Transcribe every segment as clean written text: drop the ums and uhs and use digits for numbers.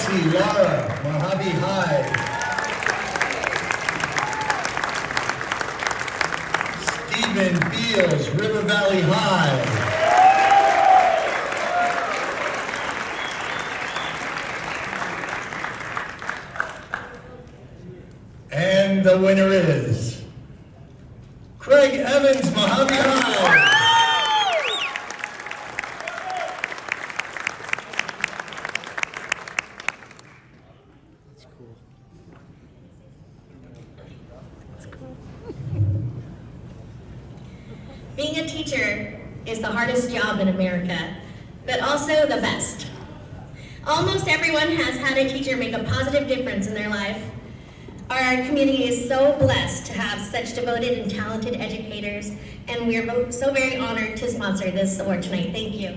Lacey Lara, Mojave High. Stephen Beals, River Valley High. And the winner is Craig Evans, Mojave High. Being a teacher is the hardest job in America, but also the best. Almost everyone has had a teacher make a positive difference in their life. Our community is so blessed to have such devoted and talented educators, and we are so very honored to sponsor this award tonight. Thank you.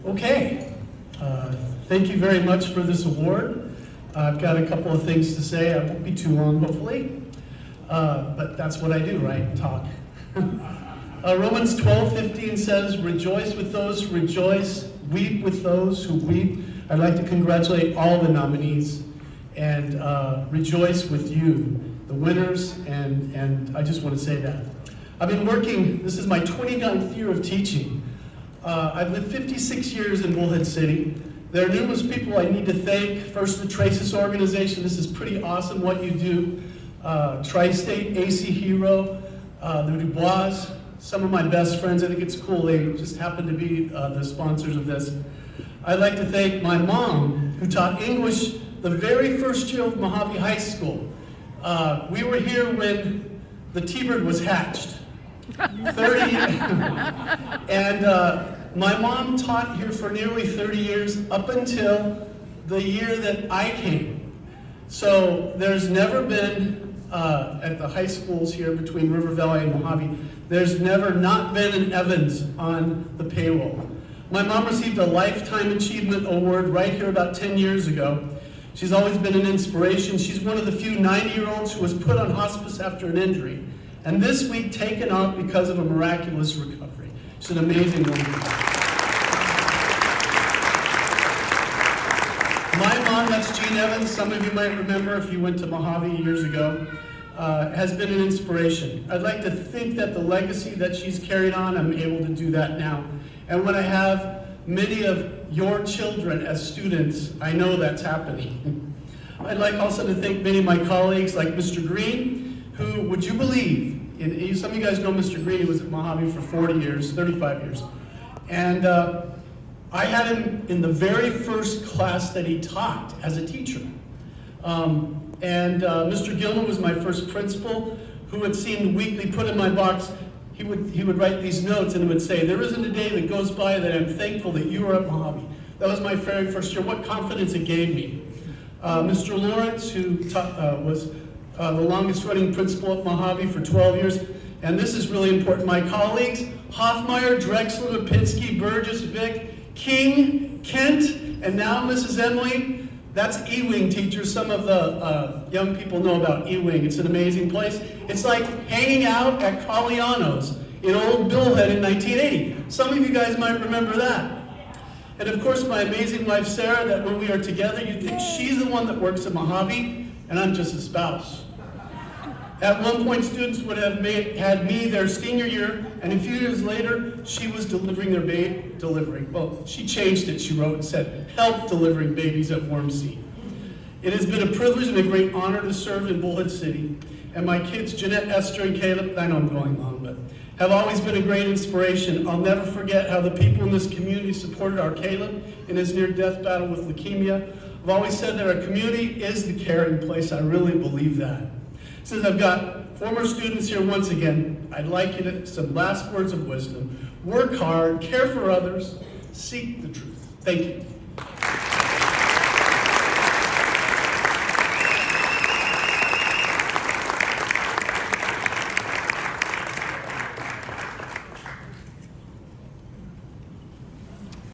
Okay, thank you very much for this award. I've got a couple of things to say. I won't be too long, hopefully, but that's what I do, right? Talk. Romans 12:15 says, "Rejoice with those who rejoice, weep with those who weep." I'd like to congratulate all the nominees and rejoice with you, the winners, and I just want to say that. I've been working, this is my 29th year of teaching. I've lived 56 years in Bullhead City. There are numerous people I need to thank. First, the Traces organization. This is pretty awesome what you do. Tri-State, AC Hero, the Dubois, some of my best friends. I think it's cool. They just happen to be the sponsors of this. I'd like to thank my mom, who taught English the very first year of Mojave High School. We were here when the T-Bird was hatched. 30 years. And my mom taught here for nearly 30 years up until the year that I came. So there's never been, at the high schools here between River Valley and Mojave, there's never not been an Evans on the payroll. My mom received a Lifetime Achievement Award right here about 10 years ago. She's always been an inspiration. She's one of the few 90-year-olds who was put on hospice after an injury, and this week taken off because of a miraculous recovery. She's an amazing woman. My mom, that's Jean Evans, some of you might remember if you went to Mojave years ago, has been an inspiration. I'd like to think that the legacy that she's carried on, I'm able to do that now. And when I have many of your children as students, I know that's happening. I'd like also to thank many of my colleagues like Mr. Green, who, would you believe, some of you guys know Mr. Green, he was at Mojave for 40 years, 35 years. And I had him in the very first class that he taught as a teacher. Mr. Gilman was my first principal, who had seen weekly put in my box, he would write these notes and it would say, "There isn't a day that goes by that I'm thankful that you are at Mojave." That was my very first year. What confidence it gave me. Mr. Lawrence, who was the longest running principal at Mojave for 12 years. And this is really important. My colleagues, Hoffmeyer, Drexler, Lipinski, Burgess, Vick, King, Kent, and now Mrs. Emily. That's E-Wing teachers. Some of the young people know about E-Wing. It's an amazing place. It's like hanging out at Caliano's in Old Bullhead in 1980. Some of you guys might remember that. And of course, my amazing wife, Sarah, that when we are together, you think she's the one that works at Mojave, and I'm just a spouse. At one point, students would have had me their senior year, and a few years later, she was delivering their baby. Well, she changed it, she wrote, and said, "Help delivering babies at Warm Sea." It has been a privilege and a great honor to serve in Bullhead City. And my kids, Jeanette, Esther, and Caleb, I know I'm going long, but have always been a great inspiration. I'll never forget how the people in this community supported our Caleb in his near-death battle with leukemia. I've always said that our community is the caring place. I really believe that. Since I've got former students here once again, I'd like you to some last words of wisdom. Work hard, care for others, seek the truth. Thank you.